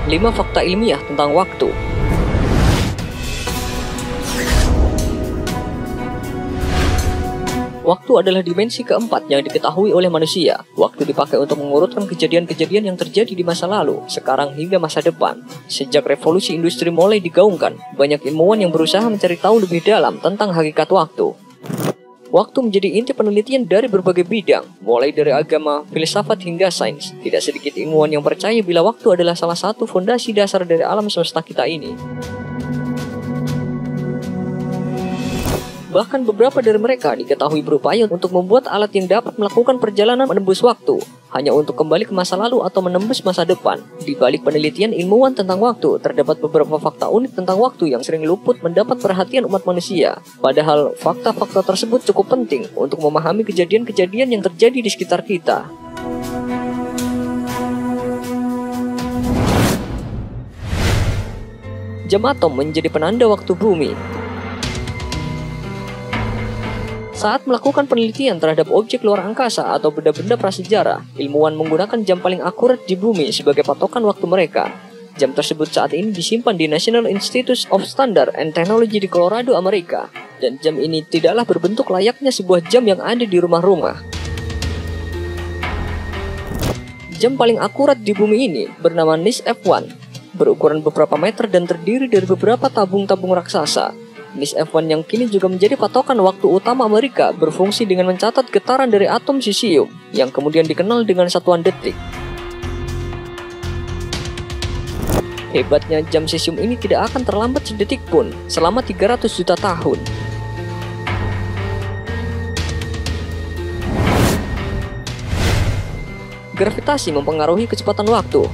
5 fakta ilmiah tentang waktu. Waktu adalah dimensi keempat yang diketahui oleh manusia. Waktu dipakai untuk mengurutkan kejadian-kejadian yang terjadi di masa lalu, sekarang hingga masa depan. Sejak revolusi industri mulai digaungkan, banyak ilmuwan yang berusaha mencari tahu lebih dalam tentang hakikat waktu. Waktu menjadi inti penelitian dari berbagai bidang, mulai dari agama, filsafat hingga sains. Tidak sedikit ilmuwan yang percaya bila waktu adalah salah satu fondasi dasar dari alam semesta kita ini. Bahkan beberapa dari mereka diketahui berupaya untuk membuat alat yang dapat melakukan perjalanan menembus waktu, hanya untuk kembali ke masa lalu atau menembus masa depan. Di balik penelitian ilmuwan tentang waktu, terdapat beberapa fakta unik tentang waktu yang sering luput mendapat perhatian umat manusia. Padahal, fakta-fakta tersebut cukup penting untuk memahami kejadian-kejadian yang terjadi di sekitar kita. Jam atom menjadi penanda waktu bumi. Saat melakukan penelitian terhadap objek luar angkasa atau benda-benda prasejarah, ilmuwan menggunakan jam paling akurat di bumi sebagai patokan waktu mereka. Jam tersebut saat ini disimpan di National Institute of Standards and Technology di Colorado, Amerika. Dan jam ini tidaklah berbentuk layaknya sebuah jam yang ada di rumah-rumah. Jam paling akurat di bumi ini bernama NIS F1, berukuran beberapa meter dan terdiri dari beberapa tabung-tabung raksasa. NIS F1 yang kini juga menjadi patokan waktu utama Amerika berfungsi dengan mencatat getaran dari atom sisium yang kemudian dikenal dengan satuan detik. Hebatnya, jam sisium ini tidak akan terlambat sedetik pun selama 300 juta tahun. Gravitasi mempengaruhi kecepatan waktu.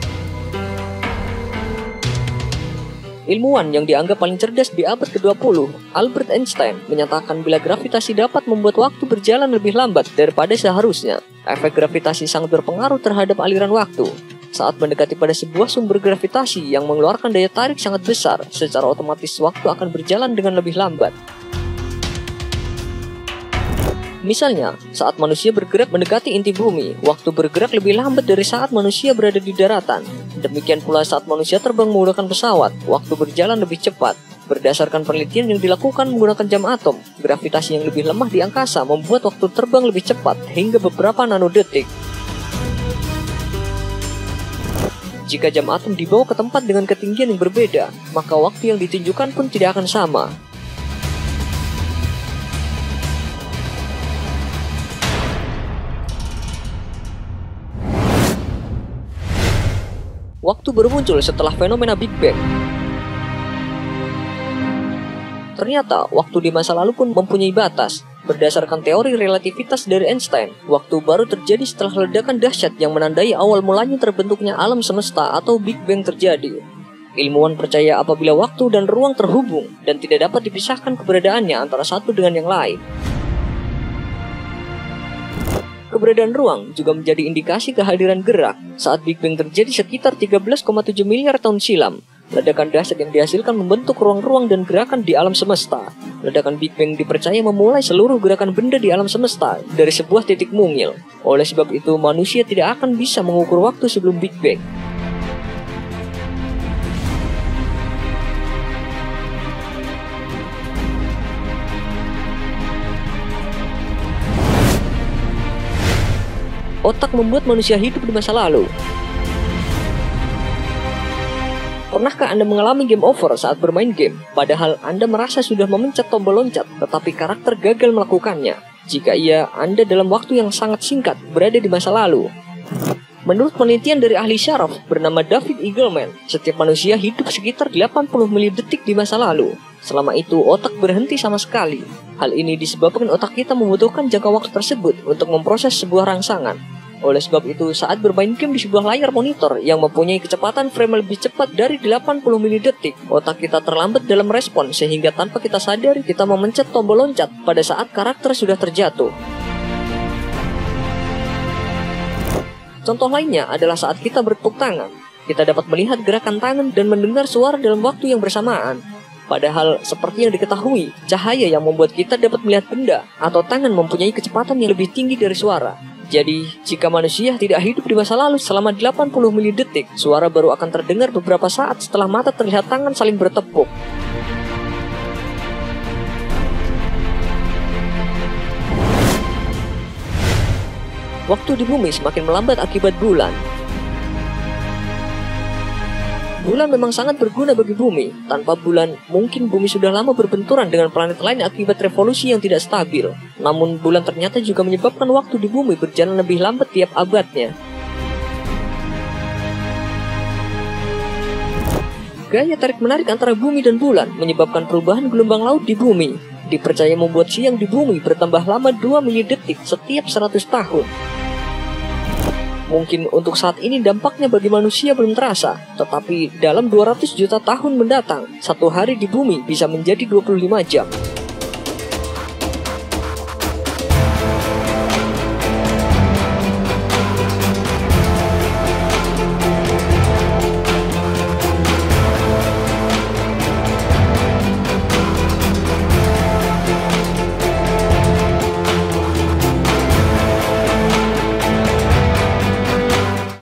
Ilmuwan yang dianggap paling cerdas di abad ke-20, Albert Einstein, menyatakan bila gravitasi dapat membuat waktu berjalan lebih lambat daripada seharusnya. Efek gravitasi sangat berpengaruh terhadap aliran waktu. Saat mendekati pada sebuah sumber gravitasi yang mengeluarkan daya tarik sangat besar, secara otomatis waktu akan berjalan dengan lebih lambat. Misalnya, saat manusia bergerak mendekati inti bumi, waktu bergerak lebih lambat dari saat manusia berada di daratan. Demikian pula saat manusia terbang menggunakan pesawat, waktu berjalan lebih cepat. Berdasarkan penelitian yang dilakukan menggunakan jam atom, gravitasi yang lebih lemah di angkasa membuat waktu terbang lebih cepat hingga beberapa nanodetik. Jika jam atom dibawa ke tempat dengan ketinggian yang berbeda, maka waktu yang ditunjukkan pun tidak akan sama. Waktu baru muncul setelah fenomena Big Bang. Ternyata, waktu di masa lalu pun mempunyai batas. Berdasarkan teori relativitas dari Einstein, waktu baru terjadi setelah ledakan dahsyat yang menandai awal mulanya terbentuknya alam semesta atau Big Bang terjadi. Ilmuwan percaya apabila waktu dan ruang terhubung dan tidak dapat dipisahkan keberadaannya antara satu dengan yang lain. Keberadaan ruang juga menjadi indikasi kehadiran gerak. Saat Big Bang terjadi sekitar 13,7 miliar tahun silam, ledakan dahsyat yang dihasilkan membentuk ruang-ruang dan gerakan di alam semesta. Ledakan Big Bang dipercaya memulai seluruh gerakan benda di alam semesta dari sebuah titik mungil. Oleh sebab itu, manusia tidak akan bisa mengukur waktu sebelum Big Bang. Otak membuat manusia hidup di masa lalu. Pernahkah Anda mengalami game over saat bermain game, padahal Anda merasa sudah memencet tombol loncat, tetapi karakter gagal melakukannya? Jika iya, Anda dalam waktu yang sangat singkat berada di masa lalu. Menurut penelitian dari ahli syaraf bernama David Eagleman, setiap manusia hidup sekitar 80 milidetik di masa lalu. Selama itu, otak berhenti sama sekali. Hal ini disebabkan otak kita membutuhkan jangka waktu tersebut untuk memproses sebuah rangsangan. Oleh sebab itu, saat bermain game di sebuah layar monitor yang mempunyai kecepatan frame lebih cepat dari 80 milidetik, otak kita terlambat dalam respon sehingga tanpa kita sadari kita memencet tombol loncat pada saat karakter sudah terjatuh. Contoh lainnya adalah saat kita bertepuk tangan. Kita dapat melihat gerakan tangan dan mendengar suara dalam waktu yang bersamaan. Padahal, seperti yang diketahui, cahaya yang membuat kita dapat melihat benda atau tangan mempunyai kecepatan yang lebih tinggi dari suara. Jadi, jika manusia tidak hidup di masa lalu selama 80 milidetik, suara baru akan terdengar beberapa saat setelah mata terlihat tangan saling bertepuk. Waktu di bumi semakin melambat akibat bulan. Bulan memang sangat berguna bagi bumi. Tanpa bulan, mungkin bumi sudah lama berbenturan dengan planet lain akibat revolusi yang tidak stabil. Namun, bulan ternyata juga menyebabkan waktu di bumi berjalan lebih lambat tiap abadnya. Gaya tarik-menarik antara bumi dan bulan menyebabkan perubahan gelombang laut di bumi. Dipercaya membuat siang di bumi bertambah lama 2 milidetik setiap 100 tahun. Mungkin untuk saat ini dampaknya bagi manusia belum terasa, tetapi dalam 200 juta tahun mendatang, satu hari di bumi bisa menjadi 25 jam.